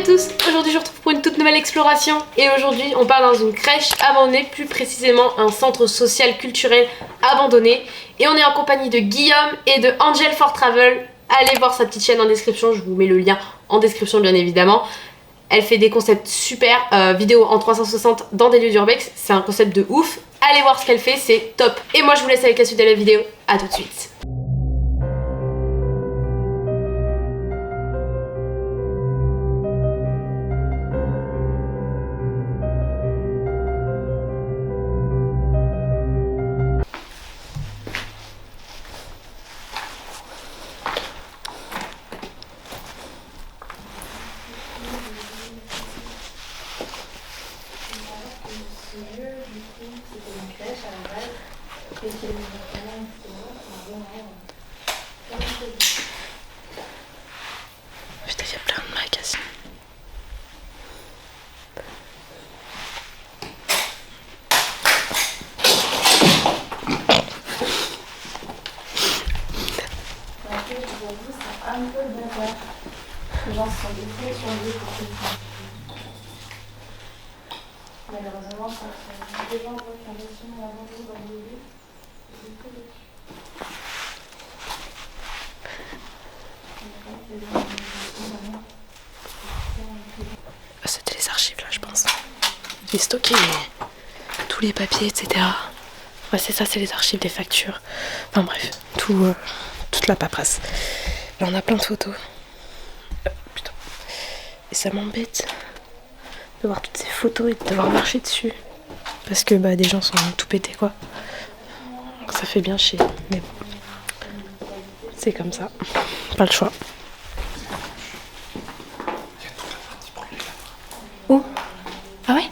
tous, aujourd'hui je vous retrouve pour une toute nouvelle exploration et aujourd'hui on part dans une crèche abandonnée, plus précisément un centre social culturel abandonné et on est en compagnie de Guillaume et de Angel for Travel. Allez voir sa petite chaîne en description, je vous mets le lien en description bien évidemment. Elle fait des concepts super, vidéos en 360 dans des lieux d'urbex, c'est un concept de ouf. Allez voir ce qu'elle fait, c'est top. Et moi je vous laisse avec la suite de la vidéo, à tout de suite. Putain, il y a plein de magasins. J'avoue, c'est un peu le bazar. Les gens se sont défiés sur le lieu pour tout le temps. Malheureusement, quand des gens voient qu'un bâtiment est abandonné dans le lieu, c'est beaucoup de C'était les archives là, je pense. J'ai stocké tous les papiers, etc. Ouais, c'est ça, c'est les archives des factures. Enfin bref, toute la paperasse. Là, on a plein de photos. Putain. Et ça m'embête de voir toutes ces photos et de devoir marcher dessus. Parce que des gens sont tout pétés, quoi. Donc ça fait bien chier. Mais bon, c'est comme ça. Pas le choix. Où? Ah ouais?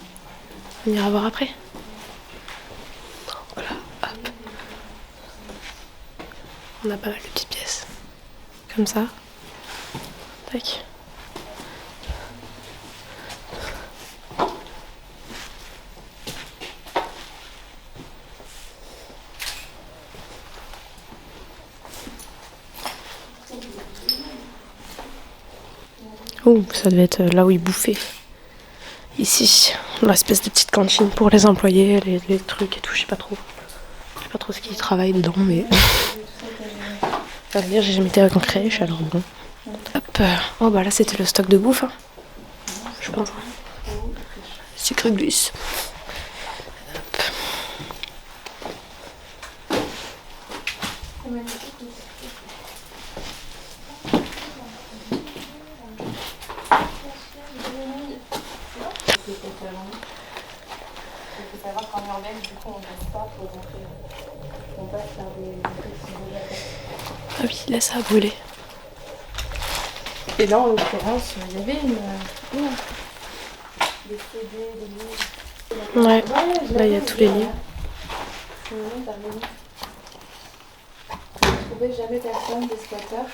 On ira voir après. Voilà, hop. On a pas mal de petites pièces. Comme ça. Tac. Oh, ça devait être là où ils bouffaient. Ici, l'espèce de petite cantine pour les employés, les trucs et tout, je sais pas trop. Je sais pas trop ce qu'ils travaillent dedans, mais... Enfin, dire, j'ai jamais été en crèche, alors bon. Hop, oh là c'était le stock de bouffe, hein. Je pense. Sucre glisse. Hop. Il faut savoir qu'en urbaine, du coup, on passe pas pour rentrer. On passe par des petits boulevards. Ah oui, là ça a brûlé. Et là, en l'occurrence, il y avait des CD, des livres. Ouais, là il y a tous les livres. Je ne trouvais jamais personne, des squatteurs.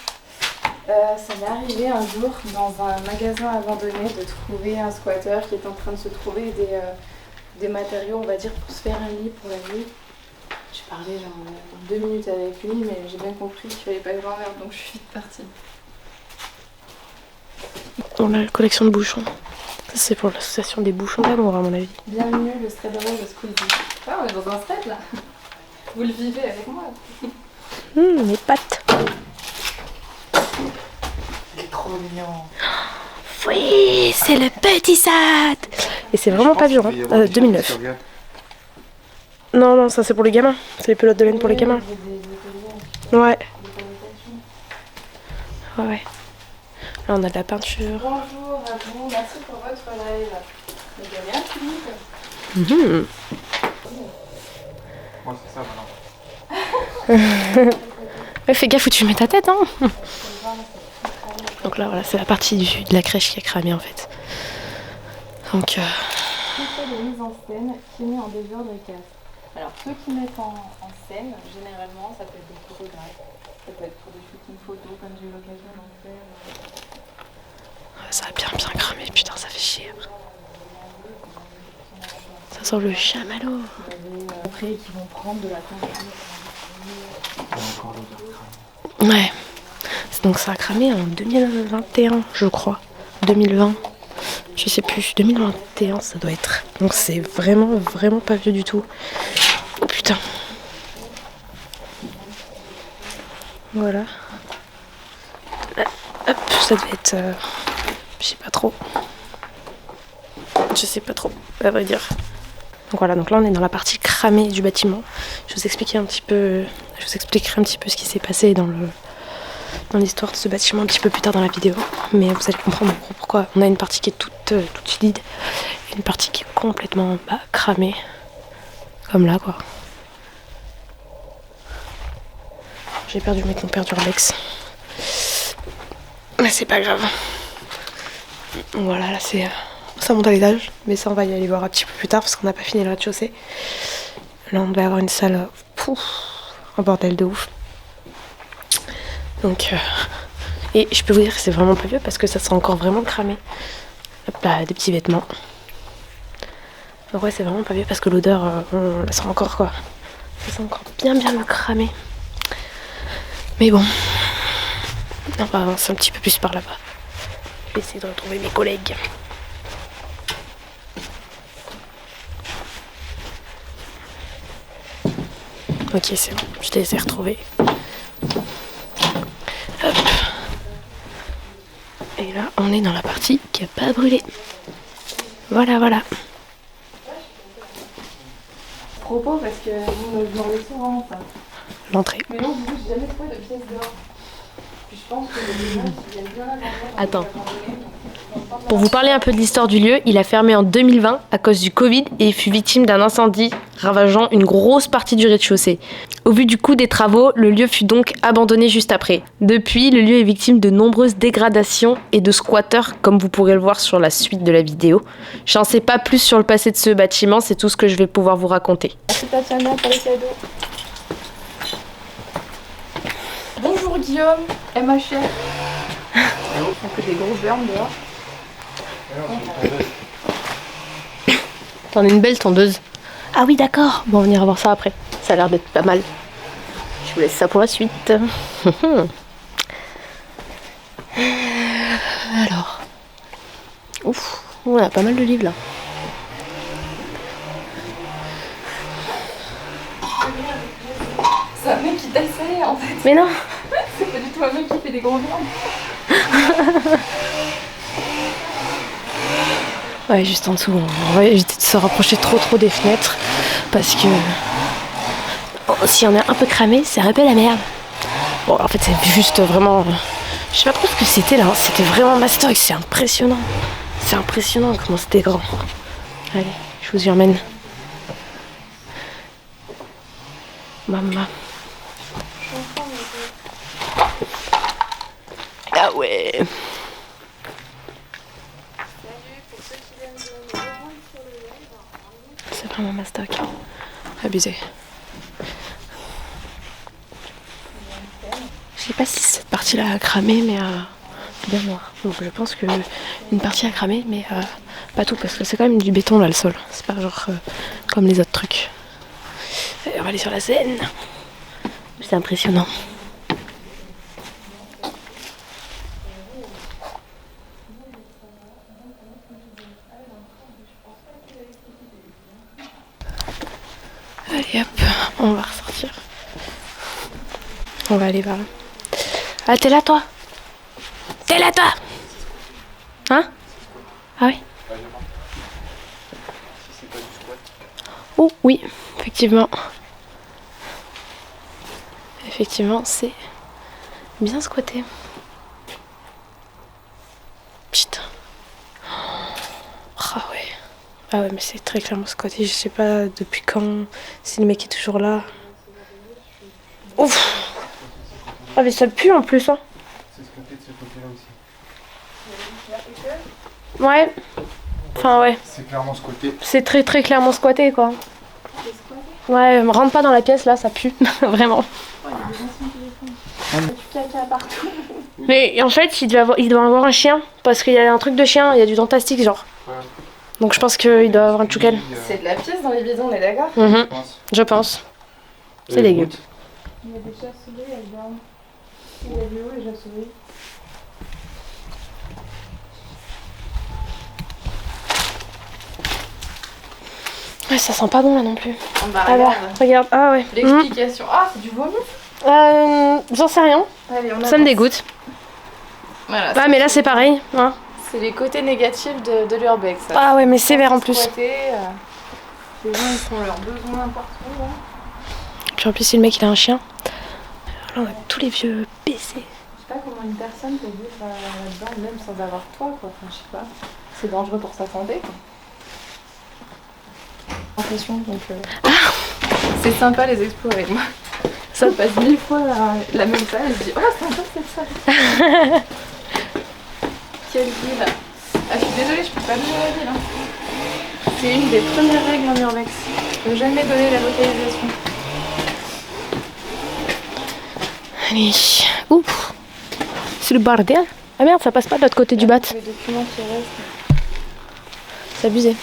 Ça m'est arrivé un jour dans un magasin abandonné de trouver un squatteur qui est en train de se trouver des matériaux, on va dire, pour se faire un lit pour la nuit. J'ai parlé genre 2 minutes avec lui, mais j'ai bien compris qu'il fallait pas que je l'emmerde, donc je suis vite partie. On a la collection de bouchons. Ça, c'est pour l'association des bouchons d'amour, à mon avis. Bienvenue le thread rose de Squeezie. Ah, on est dans un thread là. Vous le vivez avec moi. Les pâtes. C'est trop mignon. Oui, c'est le petit Sad. Et c'est vraiment pas vieux, hein. 2009. Non, ça c'est pour les gamins. C'est les pelotes de laine pour les gamins. Ouais. Ouais. Là on a de la peinture. Bonjour à vous, merci pour votre live. Vous avez un public. Moi c'est ça maintenant. Ouais, fais gaffe où tu mets ta tête, hein. Donc là voilà, c'est la partie de la crèche qui a cramé en fait. Donc Qui fait de mise en scène, qui met en désordre les cases. Alors ceux qui mettent en scène, généralement, ça peut être des photographes, ça peut être pour des shootings photos, comme j'ai eu l'occasion d'en faire. ça a bien cramé, putain ça fait chier. Ça sent le chamallow. Après, qui vont prendre de la peinture. Ouais. Donc ça a cramé en 2021, je crois. 2020. Je sais plus, 2021 ça doit être. Donc c'est vraiment, vraiment pas vieux du tout. Oh putain. Voilà. Hop, ça devait être... je sais pas trop. Je sais pas trop, à vrai dire. Donc voilà, donc là on est dans la partie cramée du bâtiment. Je vous expliquerai un petit peu ce qui s'est passé dans l'histoire de ce bâtiment un petit peu plus tard dans la vidéo. Mais vous allez comprendre pourquoi on a une partie qui est toute solide et une partie qui est complètement cramée. Comme là quoi. J'ai perdu mes compères d'urbex. Mais c'est pas grave. Voilà, là c'est... ça monte à l'étage, mais ça on va y aller voir un petit peu plus tard parce qu'on n'a pas fini le rez-de-chaussée. Là on devait avoir une salle, un bordel de ouf. Donc, et je peux vous dire que c'est vraiment pas vieux parce que ça sent encore vraiment cramé. Hop là, des petits vêtements. Donc ouais, c'est vraiment pas vieux parce que l'odeur, on la sent encore quoi. Ça sent encore bien le cramé. Mais bon, on va avancer un petit peu plus par là-bas. Je vais essayer de retrouver mes collègues. Ok, c'est bon, je les ai retrouvés. Hop. Et là, on est dans la partie qui n'a pas brûlé. Voilà. Propos, parce que nous, on demandait souvent ça. L'entrée. Mais non, du coup, j'ai jamais trouvé de pièces d'or. Puis je pense que les gens qui viennent bien avant. Attends. Pour vous parler un peu de l'histoire du lieu, il a fermé en 2020 à cause du Covid et il fut victime d'un incendie ravageant une grosse partie du rez-de-chaussée. Au vu du coût des travaux, le lieu fut donc abandonné juste après. Depuis, le lieu est victime de nombreuses dégradations et de squatteurs, comme vous pourrez le voir sur la suite de la vidéo. J'en sais pas plus sur le passé de ce bâtiment, c'est tout ce que je vais pouvoir vous raconter. Merci Tatiana pour les cadeaux. Bonjour Guillaume, MHR. On fait des gros burns dehors. T'en as une belle tondeuse. Ah oui, d'accord. Bon, on ira voir ça après. Ça a l'air d'être pas mal. Je vous laisse ça pour la suite. Alors. Ouf, on a pas mal de livres là. C'est un mec qui t'essaie en fait. Mais non. C'est pas du tout un mec qui fait des gros burns. Ouais, juste en dessous. On va éviter de se rapprocher trop des fenêtres. Parce que si on est un peu cramé, c'est un peu la merde. Bon, en fait, c'est juste vraiment... Je sais pas trop ce que c'était là. C'était vraiment mastoc. C'est impressionnant. C'est impressionnant comment c'était grand. Allez, je vous y emmène. Maman. Ah ouais. C'est vraiment mastoc. Abusé. Je sais pas si cette partie-là a cramé, mais c'est bien noir. Donc je pense que une partie a cramé, mais pas tout, parce que c'est quand même du béton là le sol. C'est pas genre comme les autres trucs. Allez, on va aller sur la scène. C'est impressionnant. Allez hop, on va ressortir. On va aller par là. Ah, t'es là toi? T'es là toi? Hein? Ah oui? Oh oui, effectivement. Effectivement, c'est bien squatté. Putain. Ah ouais. Ah ouais, mais c'est très clairement squatté. Je sais pas depuis quand, si le mec est toujours là. Ouf. Ah mais ça pue en plus hein. C'est squatté de ce côté-là aussi. Ouais. Enfin ouais. C'est clairement squatté. C'est très clairement squatté quoi. Ouais, rentre pas dans la pièce là, ça pue. Vraiment. Du caca partout. Mais en fait, il doit avoir un chien. Parce qu'il y a un truc de chien, il y a du dentastique genre. Ouais. Donc je pense qu'il doit avoir un tchoukel. C'est de la pièce dans les bidons, on est d'accord? Mhm, je pense. C'est dégueu. Il y a des chats sauvés, elles dorment. Il y a du haut et j'ai sauvé. Ouais, ça sent pas bon là non plus. Bah, Ah bah, regarde. Ah ouais. l'explication. Ah, c'est du vomi. J'en sais rien. Allez, on Ça me dégoûte. Voilà. Ah mais là c'est pareil. Hein. C'est les côtés négatifs de l'urbex. Ça. Ah ouais, mais sévère en plus. Les gens ils font leurs besoins partout. Là. Puis en plus si le mec il a un chien. Là on a tous les vieux PC. Je sais pas comment une personne peut vivre là-dedans même sans avoir toi quoi. Enfin, je sais pas. C'est dangereux pour sa santé quoi. Impression donc. C'est sympa les expos avec moi. Ça passe 1000 fois la même salle et je dis oh sympa cette salle. Quelle ville. Ah je suis désolée je peux pas donner la ville. Hein. C'est une des premières règles en urbex. Ne jamais donner la localisation. Allez. Ouf. C'est le bordel. Ah merde, ça passe pas de l'autre côté du bat. Les documents qui restent. C'est abusé.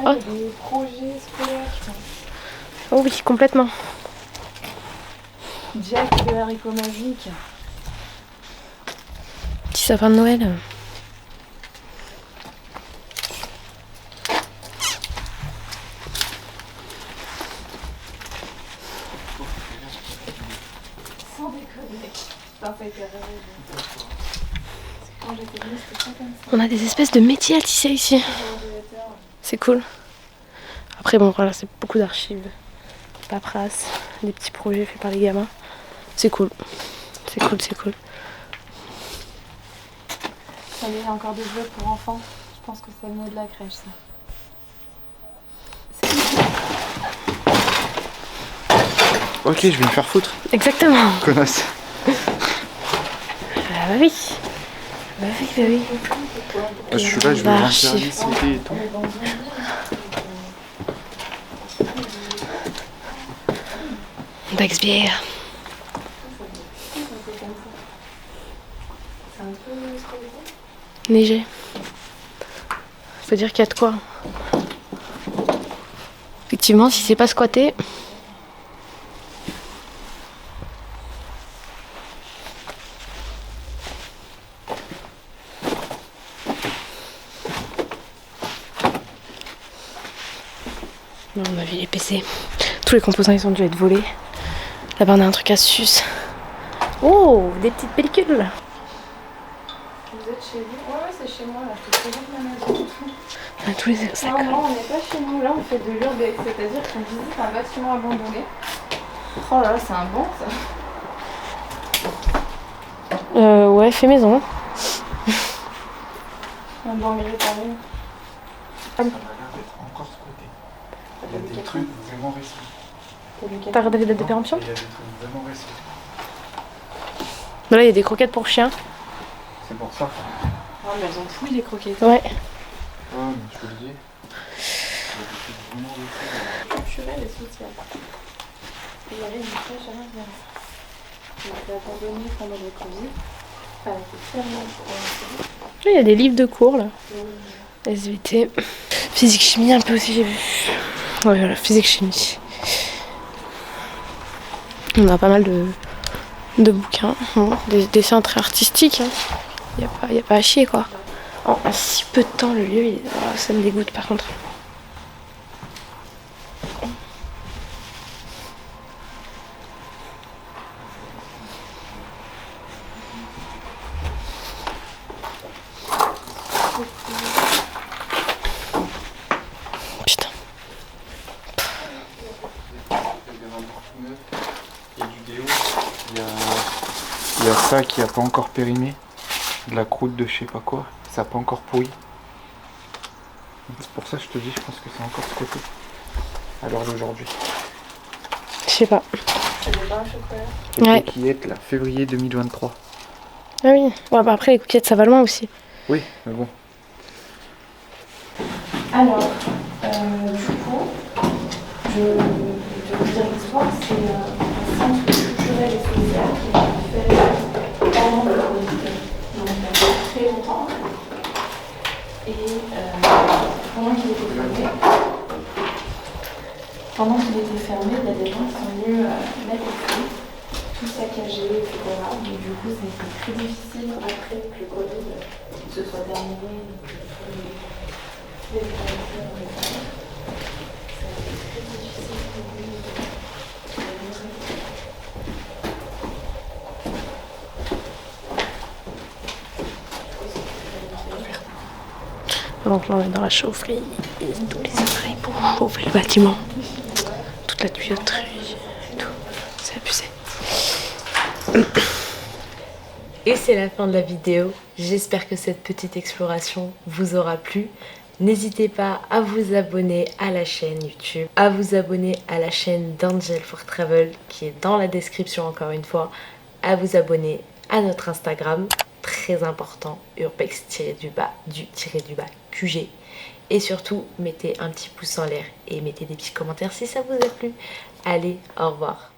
Ah, il y a des projets scolaires je pense. Oh oui, complètement. Jack de haricots magiques. Petit sapin de Noël. Sans déconner. Putain, ça a été rêvé. Quand j'étais venue, c'était pas comme ça. On a des espèces de métiers à tisser ici. C'est cool. Après bon voilà, c'est beaucoup d'archives. Paperasse, des petits projets faits par les gamins. C'est cool. C'est cool, c'est cool. Ça y est, il y a encore des jeux pour enfants. Je pense que c'est le mot de la crèche ça. Ok, je vais me faire foutre. Exactement. Connasse. Ah bah oui. Bah oui, bah oui. Je suis là, je vais remplir les CD et tout. Daxbière. Neigé. Faut dire qu'il y a de quoi. Effectivement, si c'est pas squatté. Là, on a vu les PC. Tous les composants ils ont dû être volés. Là-bas on a un truc à sus. Oh, des petites pellicules. Vous êtes chez vous? Ouais, c'est chez moi là. Je te présente ma maison. On a tous les sacs. Non, on n'est pas chez nous. Là, on fait de l'urbex, c'est-à-dire qu'on visite un bâtiment abandonné. Oh là, c'est un bon ça. Ouais, fait maison. Un bon militaire. Ça m'a l'air d'être encore squatté. Il y a des trucs vraiment récents. T'as regardé les dates de péremption? Il y a des trucs vraiment récents. Là, il y a des croquettes pour chiens. C'est pour ça. Oh, mais elles ont fouillé les croquettes. Ouais. Ah, mais je te le dis. Il y a des trucs vraiment récents. Culturel et social. Il y avait une crèche à l'intérieur. Elle a été abandonnée pendant le Covid. Elle a été fermée pour l'instant. Là, il y a des livres de cours là. SVT. Physique chimie un peu aussi j'ai vu. Ouais voilà, physique chimie. On a pas mal de bouquins. Bon, des dessins très artistiques. Hein. Y a pas à chier quoi. En si peu de temps le lieu, ça me dégoûte par contre. Putain. Il y a du déo. Il y a ça qui a pas encore périmé. De la croûte de je sais pas quoi. Ça a pas encore pourri. C'est pour ça que je te dis, je pense que c'est encore squatté. À l'heure d'aujourd'hui. Je sais pas. C'est des pains au chocolat. Les Ouais. coquillettes là, février 2023. Ah oui. Ouais, bah après les coquillettes ça va loin aussi. Oui, mais bon. Alors, du coup, je vais vous dire l'histoire, c'est un centre culturel et social qui a été fait pendant le Covid, donc il y a très longtemps. Et pendant qu'il était fermé, il y a des gens qui sont venus mettre au feu, tout saccagé, etc. Donc du coup, ça a été très difficile après que le Covid se soit terminé. Donc là on est dans la chaufferie et tous les appareils pour chauffer le bâtiment. Toute la tuyauterie et tout. C'est abusé. Et c'est la fin de la vidéo. J'espère que cette petite exploration vous aura plu. N'hésitez pas à vous abonner à la chaîne YouTube, à vous abonner à la chaîne d'Angel for Travel qui est dans la description encore une fois, à vous abonner à notre Instagram, très important, urbex-du-QG. Et surtout, mettez un petit pouce en l'air et mettez des petits commentaires si ça vous a plu. Allez, au revoir.